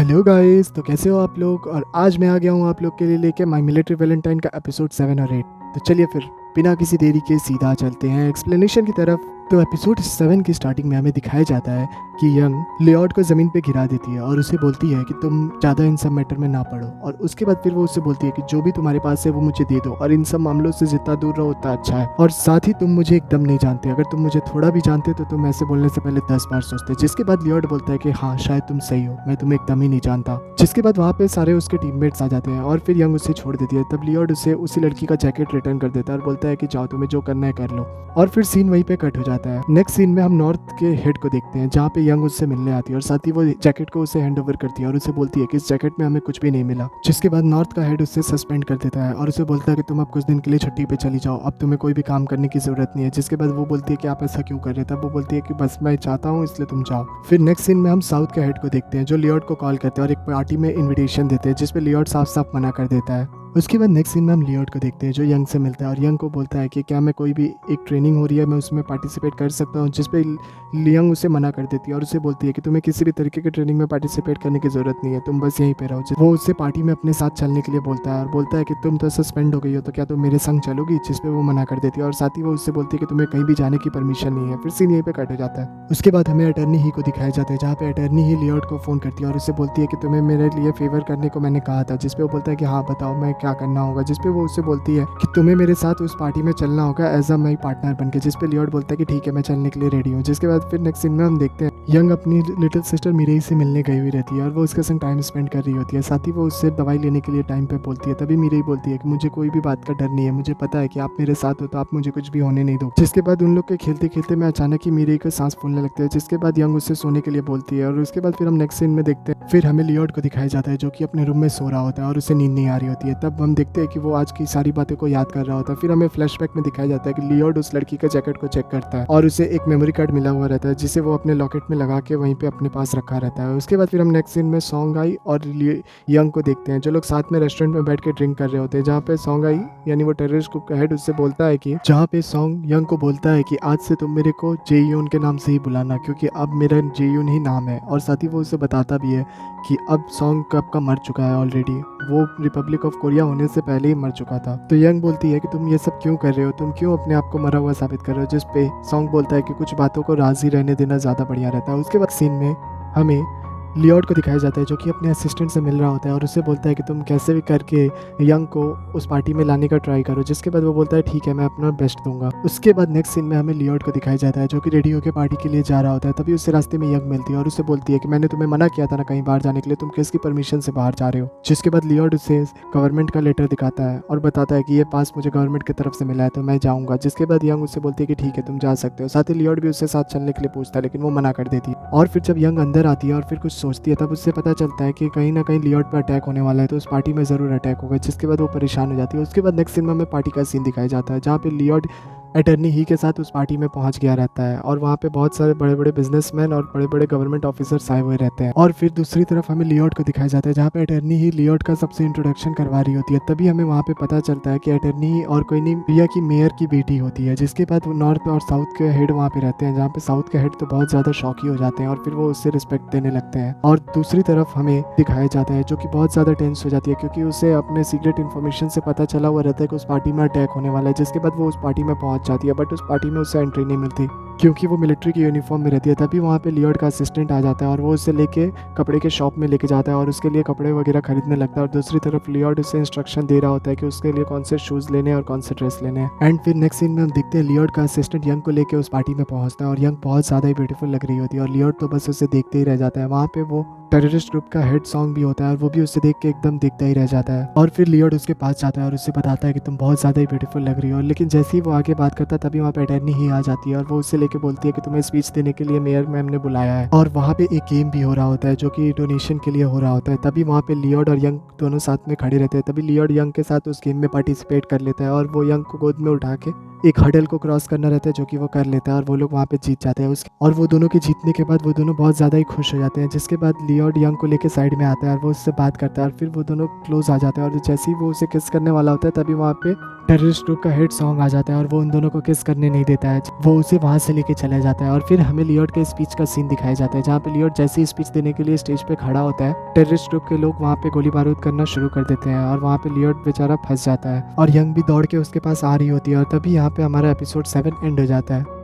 Hello guys, तो कैसे हो आप लोग। और आज मैं आ गया हूँ आप लोग के लिए लेके माई मिलिट्री वैलेंटाइन का एपिसोड 7 और 8। तो चलिए फिर बिना किसी देरी के सीधा चलते हैं एक्सप्लेनेशन की तरफ। तो एपिसोड 7 की स्टार्टिंग में हमें दिखाया जाता है कि यंग लियोड को ज़मीन पे गिरा देती है और उसे बोलती है कि तुम ज़्यादा इन सब मैटर में ना पड़ो। और उसके बाद फिर वो उससे बोलती है कि जो भी तुम्हारे पास है वो मुझे दे दो और इन सब मामलों से जितना दूर रहो उतना अच्छा है। और साथ ही तुम मुझे एकदम नहीं जानते, अगर तुम मुझे थोड़ा भी जानते तो तुम ऐसे बोलने से पहले 10 बार सोचते। जिसके बाद लियोड बोलता है कि हाँ शायद तुम सही हो, मैं तुम्हें एकदम ही नहीं जानता। जिसके बाद वहाँ पे सारे उसके टीममेट्स आ जाते हैं और फिर यंग उसे छोड़ देती है। तब लियोड उसे उसी लड़की का जैकेट रिटर्न कर देता है और बोलता है कि जाओ, तुम्हें जो करना है कर लो। और फिर सीन वहीं पे कट हो जाता है। नेक्स्ट सीन में हम नॉर्थ के हेड को देखते हैं जहाँ पे यंग उससे मिलने आती है और साथ ही वो जैकेट को उसे हैंड ओवर करती है और उसे बोलती है कि इस जैकेट में हमें कुछ भी नहीं मिला। जिसके बाद नॉर्थ का हेड उससे सस्पेंड कर देता है और उसे बोलता है कि तुम अब कुछ दिन के लिए छुट्टी पे चली जाओ, अब तुम्हें कोई भी काम करने की जरूरत नहीं है। जिसके बाद वो बोलती है कि आप ऐसा क्यों कर रहे थे। तब वो बोलती है कि बस मैं चाहता हूँ इसलिए तुम जाओ। फिर नेक्स्ट सीन में हम साउथ के हेड को देखते हैं जो लियोड को कॉल करते हैं और एक पार्टी में इन्विटेशन देते हैं जिसपे लियोड साफ साफ मना कर देता है। उसके बाद नेक्स्ट सीन में हम लियोड को देखते हैं जो यंग से मिलता है और यंग को बोलता है कि क्या मैं कोई भी एक ट्रेनिंग हो रही है मैं उसमें पार्टिसिपेट कर सकता हूँ। जिस पे यंग उसे मना कर देती है और उसे बोलती है कि तुम्हें किसी भी तरीके की ट्रेनिंग में पार्टिसिपेट करने की जरूरत नहीं है, तुम बस यहीं पे रहो। वो उससे पार्टी में अपने साथ चलने के लिए बोलता है और बोलता है कि तुम तो सस्पेंड हो गई हो तो क्या तुम मेरे संग चलोगी। जिस पे वो मना कर देती है और साथ ही वो उससे बोलती है कि तुम्हें कहीं भी जाने की परमिशन नहीं है। फिर सीन यहीं पे कट हो जाता है। उसके बाद हमें अटर्नी ही को दिखाया जाता है जहाँ पे अटर्नी ही लियोड को फोन करती है और उसे बोलती है कि तुम्हें मेरे लिए फेवर करने को मैंने कहा था। जिसपे वो बोलता है कि हाँ बताओ मैं क्या करना होगा। जिसपे वो उससे बोलती है कि तुम्हें मेरे साथ उस पार्टी में चलना होगा एज अ माई पार्टनर बनके। जिसपे लियोड बोलता है कि ठीक है मैं चलने के लिए रेडी हूँ। जिसके बाद फिर नेक्स्ट सीन में हम देखते हैं यंग अपनी लिटिल सिस्टर मिरेई से मिलने गई हुई रहती है और वो उसके संग टाइम स्पेंड कर रही होती है। साथ ही वो उससे दवाई लेने के लिए टाइम पे बोलती है। तभी मिरेई बोलती है कि मुझे कोई भी बात का डर नहीं है, मुझे पता है कि आप मेरे साथ हो तो आप मुझे कुछ भी होने नहीं दो। जिसके बाद उन लोग के खेलते खेलते में अचानक ही मिरेई का सांस फूलने लगता है। जिसके बाद यंग उससे सोने के लिए बोलती है और उसके बाद फिर हम नेक्स्ट सीन में देखते हैं फिर हमें लियोड को दिखाया जाता है जो कि अपने रूम में सो रहा होता है और उसे नींद नहीं आ रही होती है। तब हम देखते हैं कि वो आज की सारी बातें को याद कर रहा होता है। फिर हमें फ्लैशबैक में दिखाया जाता है कि लियोड उस लड़की के जैकेट को चेक करता है और उसे एक मेमोरी कार्ड मिला हुआ रहता है जिसे वो अपने लॉकेट में लगा के वहीं पे अपने पास रखा रहता है। उसके बाद फिर हम नेक्स्ट सीन में सॉन्ग आई और यंग को देखते हैं जो लोग साथ में रेस्टोरेंट में बैठ के ड्रिंक कर रहे होते हैं। जहाँ पे सॉन्ग आई यानी वो टेररिस्ट ग्रुप का हेड उससे बोलता है कि जहाँ पे सॉन्ग यंग को बोलता है कि आज से तुम मेरे को जेयून के नाम से ही बुलाना क्योंकि अब मेरा जेयून ही नाम है। और साथ ही वो उसे बताता भी है कि अब सॉन्ग कब का मर चुका है ऑलरेडी, वो रिपब्लिक ऑफ कोरिया होने से पहले ही मर चुका था। तो यंग बोलती है कि तुम ये सब क्यों कर रहे हो, तुम क्यों अपने आप को मरा हुआ साबित कर रहे हो। जिस पे सॉन्ग बोलता है कि कुछ बातों को राजी रहने देना ज़्यादा बढ़िया रहता है। उसके बाद सीन में हमें लियोड को दिखाया जाता है जो कि अपने असिस्टेंट से मिल रहा होता है और उससे बोलता है कि तुम कैसे भी करके यंग को उस पार्टी में लाने का ट्राई करो। जिसके बाद वो बोलता है ठीक है मैं अपना बेस्ट दूंगा। उसके बाद नेक्स्ट सीन में हमें लियोड को दिखाया जाता है जो कि रेडी होकर पार्टी के लिए जा रहा होता है। तभी उससे रास्ते में यंग मिलती है और उससे बोलती है कि मैंने तुम्हें मना किया था ना कहीं बाहर जाने के लिए, तुम किसकी परमिशन से बाहर जा रहे हो। जिसके बाद लियोड उसे गवर्नमेंट का लेटर दिखाता है और बताता है कि ये पास मुझे गवर्नमेंट की तरफ से मिला है तो मैं जाऊंगा। जिसके बाद यंग उससे बोलती है कि ठीक है तुम जा सकते हो। साथ ही लियोड भी उससे साथ चलने के लिए पूछता है लेकिन वो मना कर देती है। और फिर जब यंग अंदर आती है और फिर कुछ सोचती है तब उससे पता चलता है कि कहीं ना कहीं लियोड पर अटैक होने वाला है तो उस पार्टी में जरूर अटैक होगा। जिसके बाद वो परेशान हो जाती है। उसके बाद नेक्स्ट सीन में हमें पार्टी का सीन दिखाया जाता है जहाँ पे लियोड अटर्नी ही के साथ उस पार्टी में पहुंच गया रहता है और वहाँ पे बहुत सारे बड़े बड़े बिजनेसमैन और बड़े बड़े गवर्नमेंट ऑफिसर्स आए हुए रहते हैं। और फिर दूसरी तरफ हमें लियोड को दिखाया जाता है जहाँ पे अटर्नी ही लियोड का सबसे इंट्रोडक्शन करवा रही होती है। तभी हमें वहाँ पे पता चलता है कि अटर्नी ही और कोई नहीं पिया की मेयर की बेटी होती है। जिसके बाद वो नॉर्थ और साउथ के हेड वहाँ पे रहते हैं जहाँ पे साउथ के हेड तो बहुत ज्यादा शौकी हो जाते हैं और फिर वो उससे रिस्पेक्ट देने लगते हैं। और दूसरी तरफ हमें दिखाया जाता है जो कि बहुत ज्यादा टेंस हो जाती है क्योंकि उसे अपने सीक्रेट इन्फॉर्मेशन से पता चला हुआ रहता है कि उस पार्टी में अटैक होने वाला है। जिसके बाद वो उस पार्टी में पहुंच जाती है बट उस पार्टी में उसे एंट्री नहीं मिलती क्योंकि वो मिलिट्री की यूनिफॉर्म में रहती है। तभी वहाँ पे लियोड का असिस्टेंट आ जाता है और वो उसे लेके कपड़े के शॉप में लेके जाता है और उसके लिए कपड़े वगैरह खरीदने लगता है। और दूसरी तरफ लियोड उसे इंस्ट्रक्शन दे रहा होता है कि उसके लिए कौन से शूज लेने हैं और कौन से ड्रेस लेने हैं। एंड फिर नेक्स्ट सीन में हम देखते हैं लियोड का असिस्टेंट यंग को लेके उस पार्टी में पहुंचता है और यंग बहुत ज़्यादा ही ब्यूटीफुल लग रही होती है और लियोड तो बस उसे देखते ही रह जाता है। वहाँ पे वो टेररिस्ट ग्रुप का हेड सॉन्ग भी होता है और वो भी उससे देख के एकदम देखता ही रह जाता है। और फिर लियोड उसके पास जाता है और उससे बताता है कि तुम बहुत ज़्यादा ही ब्यूटीफुल लग रही हो। लेकिन जैसे ही वो आगे बात करता है तभी वहाँ पे अटर्नी ही आ जाती है और वो उससे लेके बोलती है कि तुम्हें स्पीच देने के लिए मेयर मैम ने बुलाया है। और वहाँ पे एक गेम भी हो रहा होता है जो कि डोनेशन के लिए हो रहा होता है। तभी वहाँ पे लियोड और यंग दोनों साथ में खड़े रहते हैं। तभी लियोड यंग के साथ उस गेम में पार्टिसिपेट कर लेता है और वो यंग को गोद में उठा के एक हडल को क्रॉस करना रहता है जो कि वो कर लेता है और वो लोग वहाँ पे जीत जाते हैं। और वो दोनों के जीतने के बाद वो दोनों बहुत ज़्यादा ही खुश हो जाते हैं। जिसके बाद लियोड लियोड यंग को लेके साइड में आता है और वो उससे बात करता है और फिर वो दोनों क्लोज आ जाते हैं। और जैसे ही वो उसे किस करने वाला होता है तभी वहाँ पे टेररिस्ट ग्रुप का हेड सॉन्ग आ जाता है और वो उन दोनों को किस करने नहीं देता है। वो उसे वहाँ से लेके चला जाता है और फिर हमें लियोड के स्पीच का सीन दिखाया जाता है, जहाँ पे लियोड जैसे ही स्पीच देने के लिए स्टेज पे खड़ा होता है, टेररिस्ट ग्रुप के लोग वहाँ पे गोली बारूद करना शुरू कर देते हैं और वहाँ पे लियोड बेचारा फंस जाता है और यंग भी दौड़ के उसके पास आ रही होती है। और तभी यहाँ पे हमारा एपिसोड 7 एंड हो जाता है।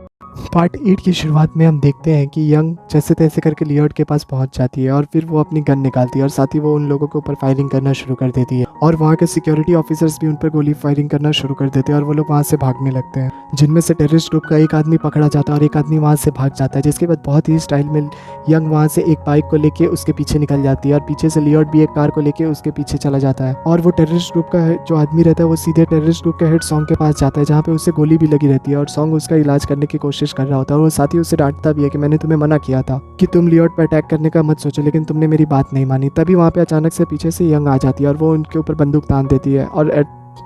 पार्ट 8 की शुरुआत में हम देखते हैं कि यंग जैसे तैसे करके लियोड के पास पहुंच जाती है और फिर वो अपनी गन निकालती है और साथ ही वो उन लोगों के ऊपर फायरिंग करना शुरू कर देती है और वहाँ के सिक्योरिटी ऑफिसर्स भी उन पर गोली फायरिंग करना शुरू कर देते हैं और वो लोग वहाँ से भागने लगते हैं, जिनमें से टेररिस्ट ग्रुप का एक आदमी पकड़ा जाता है और एक आदमी वहाँ से भाग जाता है। जिसके बाद बहुत ही स्टाइल में यंग वहाँ से एक बाइक को लेके उसके पीछे निकल जाती है और पीछे से लियोड भी एक कार को लेके उसके पीछे चला जाता है और वो टेररिस्ट ग्रुप का जो आदमी रहता है वो सीधे टेररिस्ट ग्रुप के हेड सॉन्ग के पास जाता है, जहाँ पे उसे गोली भी लगी रहती है और सॉन्ग उसका इलाज करने की कोशिश कर रहा होता है और वो साथ ही उसे डांटता भी है कि मैंने तुम्हें मना किया था कि तुम लियोड पर अटैक करने का मत सोचो, लेकिन तुमने मेरी बात नहीं मानी। तभी वहाँ पे अचानक से पीछे से यंग आ जाती है और वो उनके ऊपर बंदूक तान देती है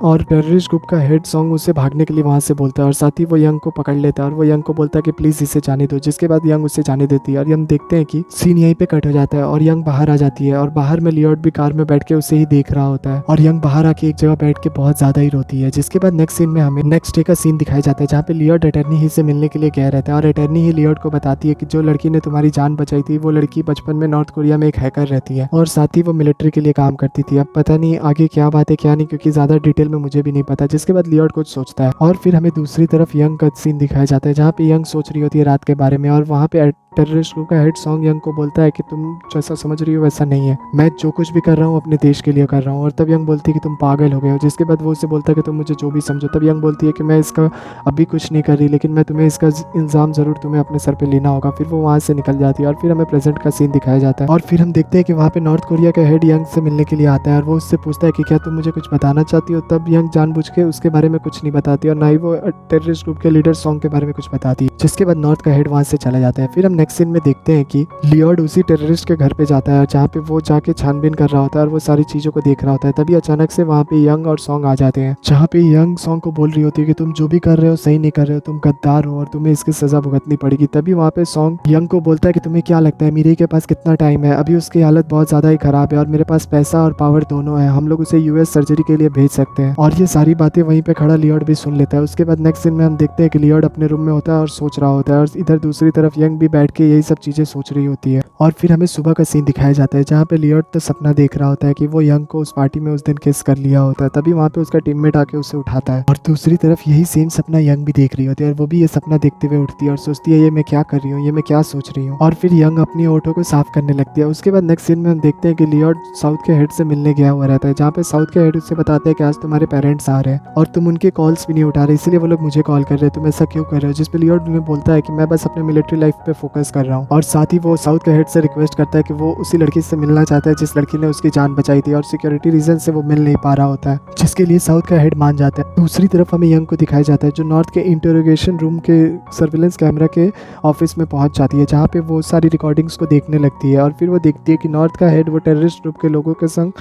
और टेररिस्ट ग्रुप का हेड सॉन्ग उसे भागने के लिए वहाँ से बोलता है और साथ ही वो यंग को पकड़ लेता है और वो यंग को बोलता है कि प्लीज़ इसे जाने दो, जिसके बाद यंग उसे जाने देती है और हम देखते हैं कि सीन यहीं पे कट हो जाता है और यंग बाहर आ जाती है और बाहर में लियोड भी कार में बैठ के उसे ही देख रहा होता है और यंग बाहर आके एक जगह बैठ के बहुत ज़्यादा ही रोती है। जिसके बाद नेक्स्ट सीन में हमें नेक्स्ट डे का सीन दिखाया जाता है, जहाँ पे लियोड अटर्नी ही से मिलने के लिए गया रहता है और अटर्नी ही लियोड को बताती है कि जो लड़की ने तुम्हारी जान बचाई थी वो लड़की बचपन में नॉर्थ कोरिया में एक हैकर रहती है और साथ ही वो मिलिट्री के लिए काम करती थी। अब पता नहीं आगे क्या बात है क्या नहीं, क्योंकि ज़्यादा डिटेल में मुझे भी नहीं पता। जिसके बाद लियोड कुछ सोचता है और फिर हमें दूसरी तरफ यंग का सीन दिखाया जाता है, जहाँ पे यंग सोच रही होती है रात के बारे में और वहाँ पे टेररिस्ट ग्रुप का हेड सॉन्ग यंग को बोलता है कि तुम जैसा समझ रही हो वैसा नहीं है, मैं जो कुछ भी कर रहा हूँ अपने देश के लिए कर रहा हूँ। और तब यंग बोलती है कि तुम पागल हो गए हो। जिसके बाद वो उसे बोलता है कि तुम मुझे जो भी समझो। तब यंग बोलती है कि मैं इसका अभी कुछ नहीं कर रही, लेकिन मैं तुम्हें इसका इल्ज़ाम ज़रूर तुम्हें अपने सर पे लेना होगा। फिर वो वहाँ से निकल जाती है और फिर हमें प्रेजेंट का सीन दिखाया जाता है और फिर हम देखते हैं कि वहाँ पे नॉर्थ कोरिया का हेड यंग से मिलने के लिए आता है और वो उससे पूछता है कि क्या तुम मुझे कुछ बताना चाहती हो। तब यंग जानबूझ के उसके बारे में कुछ नहीं बताती और ना ही वो टेररिस्ट ग्रुप के लीडर सॉन्ग के बारे में कुछ बताती है। जिसके बाद नॉर्थ का हेड वहाँ से चला जाता है। फिर हम नेक्स्ट सीन में देखते हैं कि लियोड उसी टेररिस्ट के घर पे जाता है जहाँ पे वो जाके छानबीन कर रहा होता है और वो सारी चीज़ों को देख रहा होता है। तभी अचानक से वहाँ पे यंग और सॉन्ग आ जाते हैं, जहाँ पे यंग सॉन्ग को बोल रही होती है कि तुम जो भी कर रहे हो सही नहीं कर रहे हो, तुम गद्दार हो और तुम्हें इसकी सज़ा भुगतनी पड़ेगी। तभी वहाँ पे सॉन्ग यंग को बोलता है कि तुम्हें क्या लगता है मीरे के पास कितना टाइम है, अभी उसकी हालत बहुत ज़्यादा ही ख़राब है और मेरे पास पैसा और पावर दोनों है, हम लोग उसे यूएस सर्जरी के लिए भेज सकते हैं। और ये सारी बातें वहीं पे खड़ा लियोड भी सुन लेता है। उसके बाद नेक्स्ट सीन में हम देखते हैं कि लियोड अपने रूम में होता है और सोच रहा होता है और इधर दूसरी तरफ यंग भी बैठ के यही सब चीज़ें सोच रही होती है। और फिर हमें सुबह का सीन दिखाया जाता है, जहाँ पे लियोड तो सपना देख रहा होता है कि वो यंग को उस पार्टी में उस दिन किस कर लिया होता है। तभी वहाँ पे उसका टीममेट आके उसे उठाता है और दूसरी तरफ यही सेम सपना यंग भी देख रही होती है और वो भी ये सपना देखते हुए उठती है और सोचती है ये मैं क्या कर रही हूँ, ये मैं क्या सोच रही हूँ। और फिर यंग अपनी ओठों को साफ करने लगती है। उसके बाद नेक्स्ट सीन में हम देखते हैं कि लियोड साउथ के हेड से मिलने गया हुआ रहता है, जहाँ पे साउथ के हेड उससे बताते हैं कि आज तुम्हारे पेरेंट्स आ रहे हैं और तुम उनके कॉल्स भी नहीं उठा रहे, इसलिए वो लोग मुझे कॉल कर रहे हैं, तुम ऐसा क्यों कर रहे हो। जिसपे लियोड उन्हें बोलता है कि मैं बस अपने मिलिट्री लाइफ पे फोकस कर रहा हूँ और साथ ही वो साउथ के हेड से रिक्वेस्ट करता है कि वो उसी लड़की से मिलना चाहता है जिस लड़की ने उसकी जान बचाई थी और सिक्योरिटी रीजन से वो मिल नहीं पा रहा होता है, जिसके लिए साउथ का हेड मान जाता है। दूसरी तरफ हमें यंग को दिखाया जाता है जो नॉर्थ के इंटरोगेशन रूम के सर्विलेंस कैमरा के ऑफिस में पहुंच जाती है, जहाँ पे वो सारी रिकॉर्डिंग्स को देखने लगती है और फिर वो देखती है कि नॉर्थ का हेड वो टेररिस्ट ग्रुप के लोगों के संग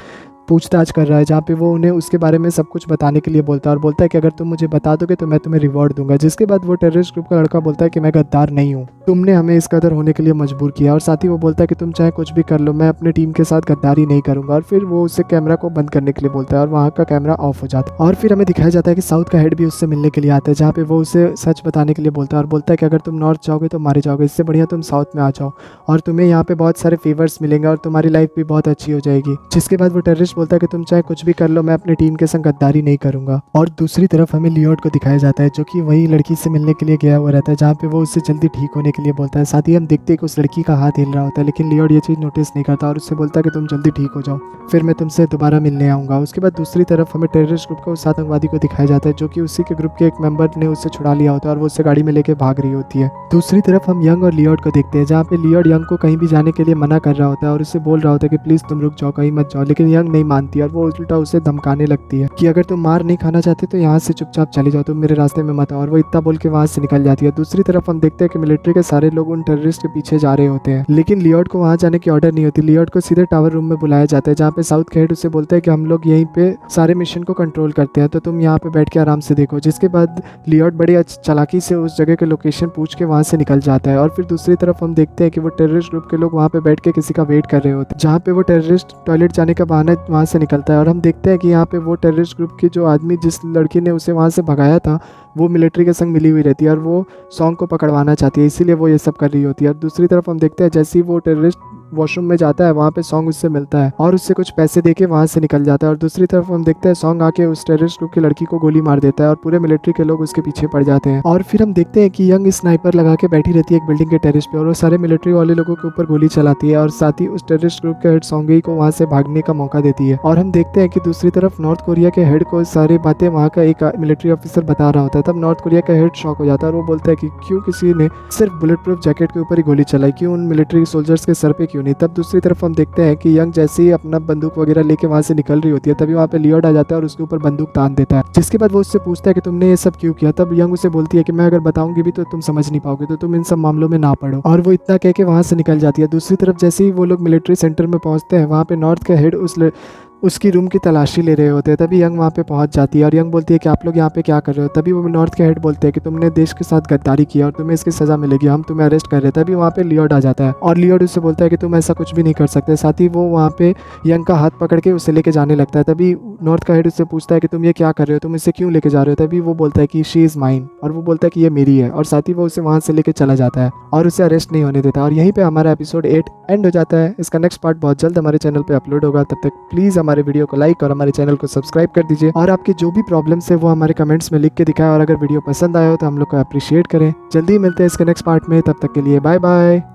पूछताछ कर रहा है, जहाँ पे वो उन्हें उसके बारे में सब कुछ बताने के लिए बोलता है और बोलता है कि अगर तुम मुझे बता दोगे तो मैं तुम्हें रिवॉर्ड दूंगा। जिसके बाद वो टेररिस्ट ग्रुप का लड़का बोलता है कि मैं गद्दार नहीं हूँ, तुमने हमें इस कदर होने के लिए मजबूर किया। और साथ ही वो बोलता है कि तुम चाहे कुछ भी कर लो, मैं अपने टीम के साथ गद्दारी नहीं करूंगा। और फिर वो उससे कैमरा को बंद करने के लिए बोलता है और वहाँ का कैमरा ऑफ हो जाता है। और फिर हमें दिखाया जाता है कि साउथ का हेड भी उससे मिलने के लिए आता है, जहाँ पे वो उसे सच बताने के लिए बोलता है और बोलता है कि अगर तुम नॉर्थ जाओगे तो मारे जाओगे, इससे बढ़िया तुम साउथ में आ जाओ और तुम्हें यहाँ पे बहुत सारे फेवर्स मिलेंगे और तुम्हारी लाइफ भी बहुत अच्छी हो जाएगी। जिसके बाद वो टेररिस्ट बोलता है कि तुम चाहे कुछ भी कर लो, मैं अपनी टीम के संग गद्दारी नहीं करूंगा। और दूसरी तरफ हमें लियोड को दिखाया जाता है जो कि वही लड़की से मिलने के लिए गया हुआ रहता है, जहाँ पे वो उससे जल्दी ठीक होने के लिए बोलता है। साथ ही हम देखते हैं कि उस लड़की का हाथ हिल रहा होता है, लेकिन लियोड ये चीज़ नोटिस नहीं करता और उससे बोलता है कि तुम जल्दी ठीक हो जाओ, फिर मैं तुमसे दोबारा मिलने आऊँगा। उसके बाद दूसरी तरफ हमें टेररिस्ट ग्रुप का उस आतंकवादी को दिखाया जाता है जो कि उसी के ग्रुप के एक मेंबर ने उससे छुड़ा लिया होता है और वो उससे गाड़ी में लेके भाग रही होती है। दूसरी तरफ हम यंग और लियोड को देखते हैं, जहाँ पे लियोड यंग को कहीं भी जाने के लिए मना कर रहा होता है और उससे बोल रहा होता है कि प्लीज़ तुम रुक जाओ, कहीं मत जाओ, लेकिन यंग नहीं नहीं मानती है और वो उल्टा उसे धमकाने लगती है कि अगर तुम मार नहीं खाना चाहते तो यहाँ से चुपचाप चले जाओ, तुम मेरे रास्ते में मत आओ। और वो इतना बोल के वहाँ से निकल जाती है। दूसरी तरफ हम देखते हैं कि मिलिट्री के सारे लोग उन टेररिस्ट के पीछे जा रहे होते हैं, लेकिन लियोट को वहाँ जाने की ऑर्डर नहीं होती। लियोट को सीधे टावर रूम में बुलाया जाता है, जहाँ पे साउथ के हेड उसे बोलते हैं कि हम लोग यहीं पे सारे मिशन को कंट्रोल करते हैं, तो तुम यहाँ पे बैठ के आराम से देखो। जिसके बाद लियोट बड़ी चालाकी से उस जगह के लोकेशन पूछ के वहाँ से निकल जाता है। और फिर दूसरी तरफ हम देखते हैं कि वो टेररिस्ट ग्रुप के लोग वहाँ पे बैठ के किसी का वेट कर रहे होते हैं, जहाँ पे वो टेररिस्ट टॉयलेट जाने का बहाना वहाँ से निकलता है। और हम देखते हैं कि यहाँ पे वो टेररिस्ट ग्रुप की जो आदमी, जिस लड़की ने उसे वहाँ से भगाया था, वो मिलिट्री के संग मिली हुई रहती है और वो सॉन्ग को पकड़वाना चाहती है, इसीलिए वो ये सब कर रही होती है। और दूसरी तरफ हम देखते हैं जैसे ही वो टेररिस्ट वॉशरूम में जाता है, वहाँ पे सॉन्ग उससे मिलता है और उससे कुछ पैसे देके वहाँ से निकल जाता है। और दूसरी तरफ हम देखते हैं सॉन्ग आके उस टेररिस्ट ग्रुप की लड़की को गोली मार देता है और पूरे मिलिट्री के लोग उसके पीछे पड़ जाते हैं। और फिर हम देखते हैं कि यंग स्नाइपर लगा के बैठी रहती है एक बिल्डिंग के टेरेस पे और वो सारे मिलिट्री वाले लोगों के ऊपर गोली चलाती है और साथ ही उस टेररिस्ट ग्रुप के हेड सॉन्गी को वहाँ से भागने का मौका देती है। और हम देखते हैं कि दूसरी तरफ नॉर्थ कोरिया के हेड को सारी बातें वहाँ का एक मिलिट्री ऑफिसर बता रहा होता है। तब नॉर्थ कोरिया का हेड शॉक हो जाता है और वो बोलता है कि क्यों किसी ने सिर्फ बुलेट प्रूफ जैकेट के ऊपर ही गोली चलाई, क्यों उन मिलिट्री सोल्जर्स के सर पे क्यों नहीं। तब दूसरी तरफ हम देखते हैं कि यंग जैसे ही अपना बंदूक वगैरह लेके वहाँ से निकल रही होती है, तभी वहाँ पे लियोट आ जाता है और उसके ऊपर बंदूक तान देता है। जिसके बाद वो उससे पूछता है कि तुमने ये सब क्यों किया। तब यंग उसे बोलती है कि मैं अगर बताऊंगी भी तो तुम समझ नहीं पाओगे, तो तुम इन सब मामलों में ना पड़ो। और वो इतना कह के वहाँ से निकल जाती है। दूसरी तरफ जैसे ही वो लोग मिलिट्री सेंटर में पहुँचते हैं, वहाँ पे नॉर्थ का हेड उसकी रूम की तलाशी ले रहे होते हैं। तभी यंग वहाँ पे पहुँच जाती है और यंग बोलती है कि आप लोग यहाँ पे क्या कर रहे हो। तभी वो नॉर्थ के हेड बोलते हैं कि तुमने देश के साथ गद्दारी किया और तुम्हें इसकी सज़ा मिलेगी, हम तुम्हें अरेस्ट कर रहे हैं। तभी वहाँ पे लियोट आ जाता है और लियोट उससे बोलता है कि तुम ऐसा कुछ भी नहीं कर सकते। साथ ही वो वहाँ पे यंग का हाथ पकड़ के उसे लेके जाने लगता है। तभी नॉर्थ का हेड उससे पूछता है कि तुम ये क्या कर रहे हो, तुम इसे क्यों लेके जा रहे हो। तभी वो बोलता है कि शी इज़ माइन और वो बोलता है कि ये मेरी है। और साथ ही वो उसे वहाँ से लेके चला जाता है और उसे अरेस्ट नहीं होने देता। और यहीं पे हमारा एपिसोड 8 एंड हो जाता है। इसका नेक्स्ट पार्ट बहुत जल्द हमारे चैनल पे अपलोड होगा। तब तक प्लीज़ हमारे वीडियो को लाइक और हमारे चैनल को सब्सक्राइब कर दीजिए और आपकी जो भी प्रॉब्लम्स है वो हमारे कमेंट्स में लिख के दिखाएं। और अगर वीडियो पसंद आया हो तो हम लोग को अप्रिशिएट करें। जल्दी मिलते हैं इसके नेक्स्ट पार्ट में, तब तक के लिए बाय बाय।